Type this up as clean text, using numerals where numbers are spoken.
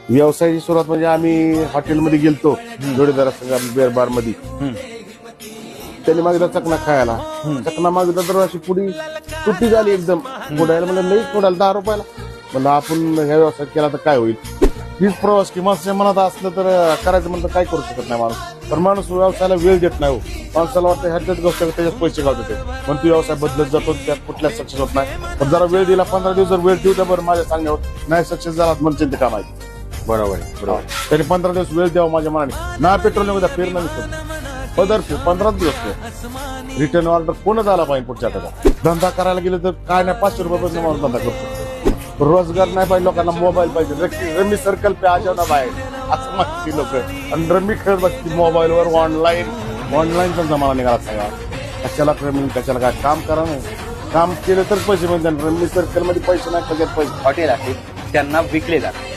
व्यवसायाची सुरुवात म्हणजे आम्ही हॉटेलमध्ये गेलतो जोडीदारासंग बिअर बार मध्ये. त्यांनी मागितला चकना खायला. चकना मागितला तर अशी पुडी तुटी झाली एकदम. पुडायला म्हणजे लई पुडायला 10 रुपयाला. म्हणलं आपण ह्या व्यवसाय केला तर काय होईल. हीच प्रवास की माणसाच्या मनात असलं तर करायचं म्हणतं काय करू शकत नाही माणूस. पण माणूस व्यवसायाला वेळ देत नाही हो. माणसाला वाटतं ह्याच्याच गोष्ट त्याच्यात पैसे गावतात पण तू व्यवसाय बदलत जातो त्यात कुठल्याच सक्सेस होत नाही. पण जरा वेळ दिला 15 दिवस जर वेळ ठेवता बरं माझ्या सांगण्यावर नाही सक्सेस झाला म्हणजे चिंता काम आहे. बरोबर बरोबर. त्यांनी 15 दिवस वेळ द्यावा माझ्या मनाने. ना पेट्रोल उद्या फिरणं नसतं पदर 15 दिवस रिटर्न ऑर्डर कोणच आला पाहिजे पुढच्या आठवड्यात. धंदा करायला गेलं तर काय नाही 500 रुपयापासून माणूस धंदा करतो. रोजगार नाही पाहिजे लोकांना मोबाईल पाहिजे. रमी सर्कल पे आ जाऊ ना बाहेर असं म्हणते लोक. आणि रमी खेळत बसते मोबाईलवर ऑनलाईनचा जमाना निघाला सगळा. कशाला रमी कशाला काय काम करा नाही. काम केलं तर पैसे मिळतात. रमी सर्कल मध्ये पैसे नाही त्याच्यात पैसे हॉटेल आहे त्यांना विकले जातात.